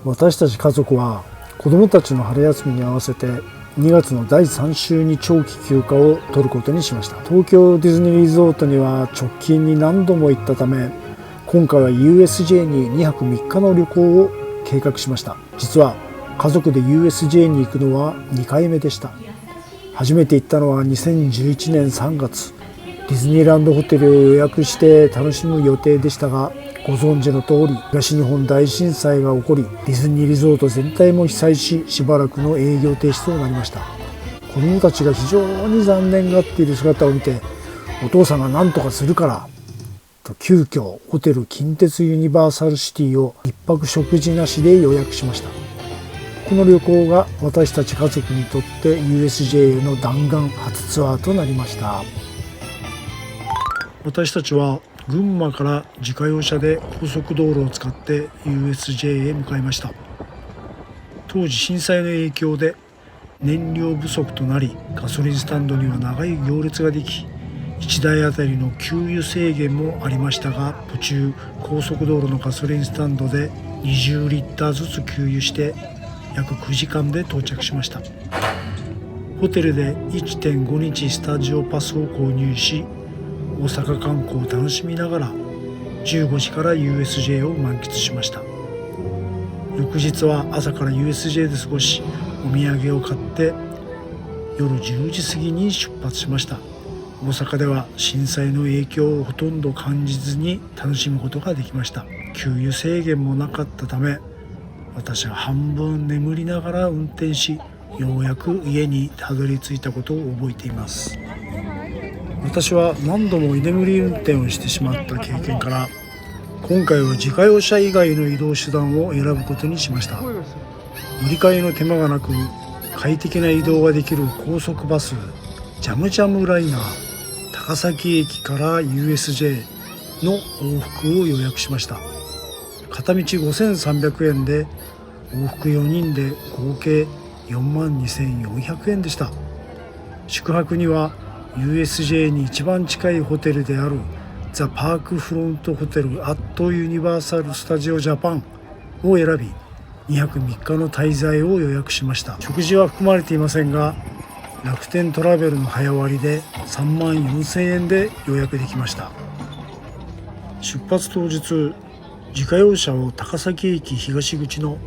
私たち家族は子どもたちの春休みに合わせて2月の第3週に長期休暇を取ることにしました。東京ディズニーリゾートには直近に何度も行ったため、今回は USJ に2泊3日の旅行を計画しました。実は家族で USJ に行くのは2回目でした。初めて行ったのは2011年3月。ディズニーランドホテルを予約して楽しむ予定でしたが、ご存知の通り東日本大震災が起こり、ディズニーリゾート全体も被災し、しばらくの営業停止となりました。子どもたちが非常に残念がっている姿を見て、お父さんが何とかするからと急遽ホテル近鉄ユニバーサルシティを一泊食事なしで予約しました。この旅行が私たち家族にとって USJ への弾丸初ツアーとなりました。私たちは群馬から自家用車で高速道路を使って USJ へ向かいました。当時震災の影響で燃料不足となり、ガソリンスタンドには長い行列ができ、1台あたりの給油制限もありましたが、途中高速道路のガソリンスタンドで20リッターずつ給油して約9時間で到着しました。ホテルで 1.5 日スタジオパスを購入し、大阪観光を楽しみながら15時から USJ を満喫しました。翌日は朝から USJ で過ごし、お土産を買って夜10時過ぎに出発しました。大阪では震災の影響をほとんど感じずに楽しむことができました。給油制限もなかったため、私は半分眠りながら運転し、ようやく家にたどり着いたことを覚えています。私は何度も居眠り運転をしてしまった経験から、今回は自家用車以外の移動手段を選ぶことにしました。乗り換えの手間がなく快適な移動ができる高速バスジャムジャムライナー高崎駅から USJ の往復を予約しました。片道5300円で往復4人で合計42,400円でした。宿泊にはUSJ に一番近いホテルであるザ・パークフロントホテルアットユニバーサル・スタジオ・ジャパンを選び、2泊3日の滞在を予約しました。食事は含まれていませんが、楽天トラベルの早割で34,000円で予約できました。出発当日、自家用車を高崎駅東口の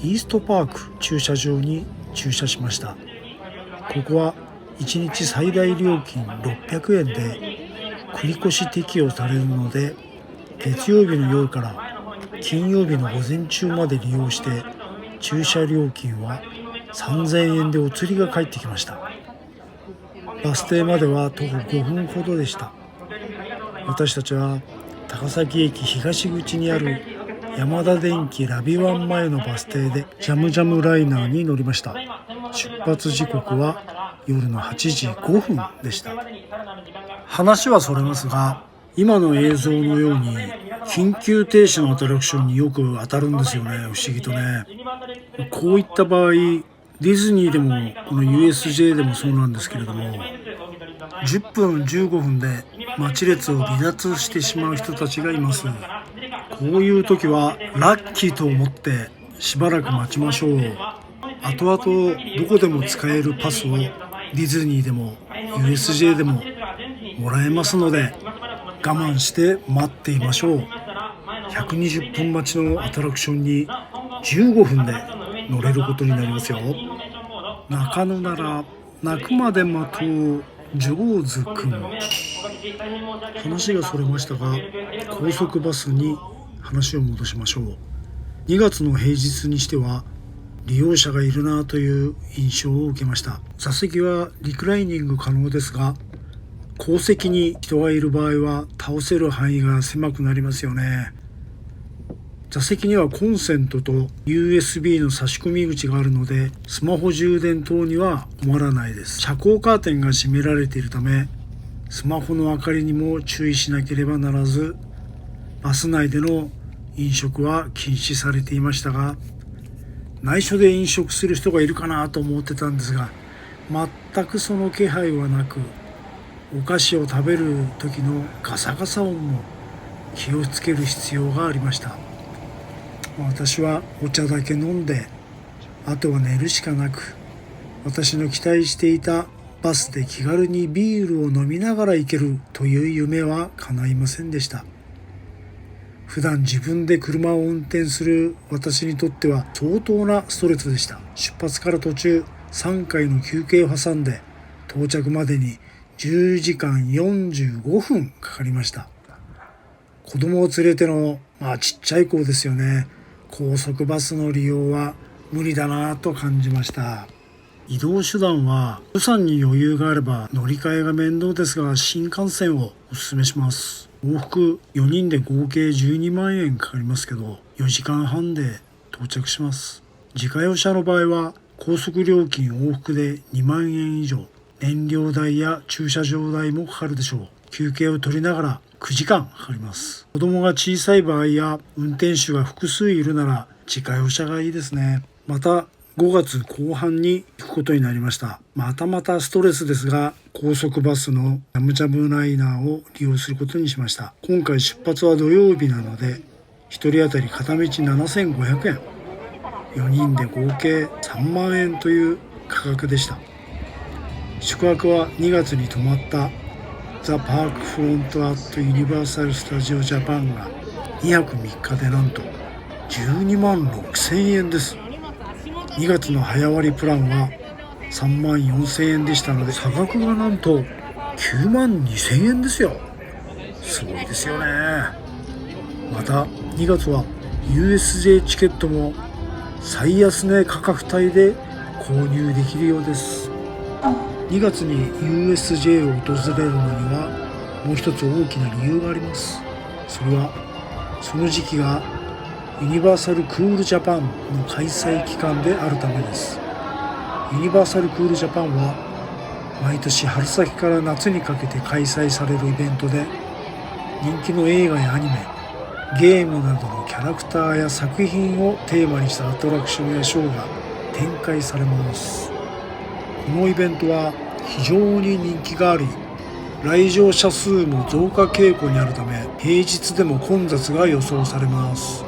イーストパーク駐車場に駐車しました。ここは1日最大料金600円で繰り越し適用されるので、月曜日の夜から金曜日の午前中まで利用して、駐車料金は3000円でお釣りが返ってきました。バス停までは徒歩5分ほどでした。私たちは高崎駅東口にある山田電機ラビワン前のバス停でジャムジャムライナーに乗りました。出発時刻は夜の8時5分でした。話はそれますが、今の映像のように緊急停止のアトラクションによく当たるんですよね。不思議とね。こういった場合、ディズニーでもこの USJ でもそうなんですけれども、10分15分で待ち列を離脱してしまう人たちがいます。こういう時はラッキーと思ってしばらく待ちましょう。後々どこでも使えるパスをディズニーでも USJ でももらえますので、我慢して待っていましょう。120分待ちのアトラクションに15分で乗れることになりますよ。泣かぬなら泣くまで待とうジョーズくん。話がそれましたが、高速バスに話を戻しましょう。2月の平日にしては利用者がいるなという印象を受けました。座席はリクライニング可能ですが、後席に人がいる場合は倒せる範囲が狭くなりますよね。座席にはコンセントと USB の差し込み口があるので、スマホ充電等には困らないです。遮光カーテンが閉められているため、スマホの明かりにも注意しなければならず、バス内での飲食は禁止されていましたが、内緒で飲食する人がいるかなと思ってたんですが、全くその気配はなく、お菓子を食べる時のガサガサ音も気をつける必要がありました。私はお茶だけ飲んで、あとは寝るしかなく、私の期待していたバスで気軽にビールを飲みながら行けるという夢は叶いませんでした。普段自分で車を運転する私にとっては相当なストレスでした。出発から途中3回の休憩を挟んで到着までに10時間45分かかりました。子供を連れてのちっちゃい子ですよね。高速バスの利用は無理だなと感じました。移動手段は予算に余裕があれば乗り換えが面倒ですが、新幹線をお勧めします。往復4人で合計12万円かかりますけど、4時間半で到着します。自家用車の場合は高速料金往復で2万円以上、燃料代や駐車場代もかかるでしょう。休憩を取りながら9時間かかります。子供が小さい場合や運転手が複数いるなら自家用車がいいですね。また5月後半に行くことになりました。またストレスですが、高速バスのジャムジャムライナーを利用することにしました。今回出発は土曜日なので、1人当たり片道7500円。4人で合計3万円という価格でした。宿泊は2月に泊まったザ・パークフロントアットユニバーサル・スタジオ・ジャパンが2泊3日でなんと12万6000円です。2月の早割プランは3万4000円でしたので、差額がなんと9万2000円ですよ。すごいですよね。また2月は USJ チケットも最安値価格帯で購入できるようです。2月に USJ を訪れるのにはもう一つ大きな理由があります。それはその時期がユニバーサルクールジャパンの開催期間であるためです。ユニバーサルクールジャパンは毎年春先から夏にかけて開催されるイベントで、人気の映画やアニメ、ゲームなどのキャラクターや作品をテーマにしたアトラクションやショーが展開されます。このイベントは非常に人気があり、来場者数も増加傾向にあるため、平日でも混雑が予想されます。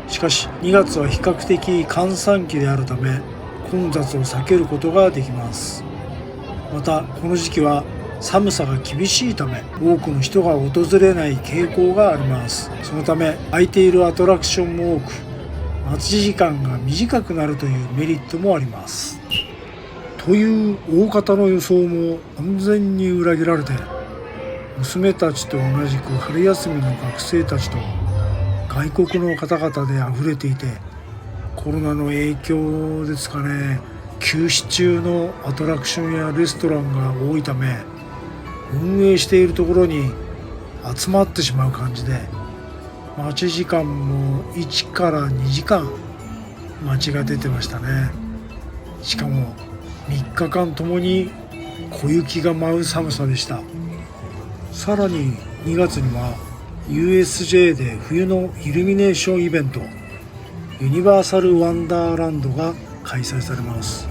しかし2月は比較的閑散期であるため、混雑を避けることができます。またこの時期は寒さが厳しいため、多くの人が訪れない傾向があります。そのため空いているアトラクションも多く、待ち時間が短くなるというメリットもあります。という大方の予想も完全に裏切られて、娘たちと同じく春休みの学生たちと外国の方々であふれていて、コロナの影響ですかね、休止中のアトラクションやレストランが多いため、運営しているところに集まってしまう感じで、待ち時間も1から2時間待ちが出てましたね。しかも3日間ともに小雪が舞う寒さでした。さらに2月には USJ で冬のイルミネーションイベント、ユニバーサルワンダーランドが開催されます。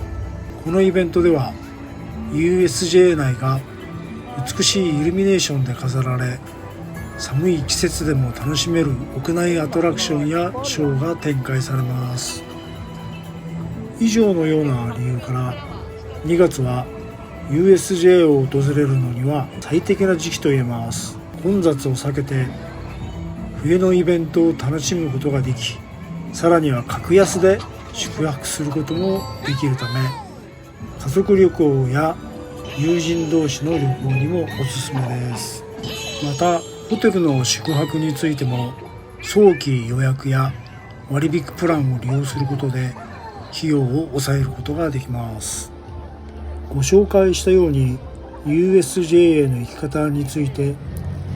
このイベントでは USJ 内が美しいイルミネーションで飾られ、寒い季節でも楽しめる屋内アトラクションやショーが展開されます。以上のような理由から2月は USJ を訪れるのには最適な時期と言えます。混雑を避けて冬のイベントを楽しむことができ、さらには格安で宿泊することもできるため、家族旅行や友人同士の旅行にもおすすめです。またホテルの宿泊についても早期予約や割引プランを利用することで費用を抑えることができます。ご紹介したように USJ への行き方について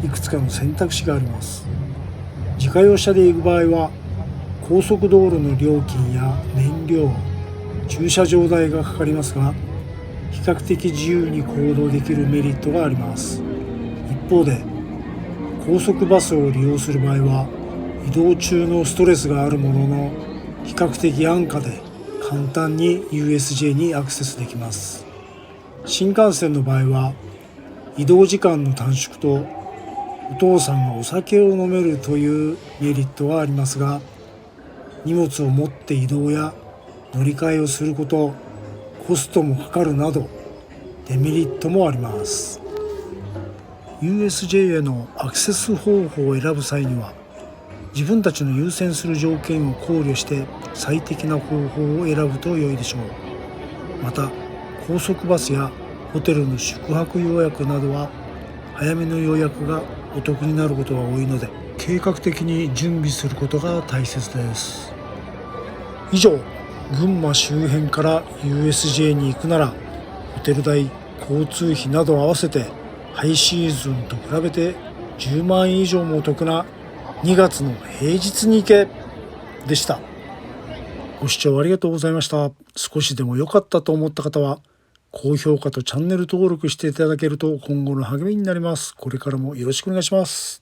いくつかの選択肢があります。自家用車で行く場合は高速道路の料金や燃料、駐車場代がかかりますが、比較的自由に行動できるメリットがあります。一方で高速バスを利用する場合は移動中のストレスがあるものの、比較的安価で簡単に USJ にアクセスできます。新幹線の場合は移動時間の短縮とお父さんがお酒を飲めるというメリットはありますが、荷物を持って移動や乗り換えをすること、コストもかかるなどデメリットもあります。 USJ へのアクセス方法を選ぶ際には、自分たちの優先する条件を考慮して最適な方法を選ぶと良いでしょう。また高速バスやホテルの宿泊予約などは早めの予約がお得になることが多いので、計画的に準備することが大切です。以上、群馬周辺から USJ に行くならホテル代、交通費など合わせてハイシーズンと比べて10万円以上もお得な2月の平日に行けでした。ご視聴ありがとうございました。少しでも良かったと思った方は高評価とチャンネル登録していただけると今後の励みになります。これからもよろしくお願いします。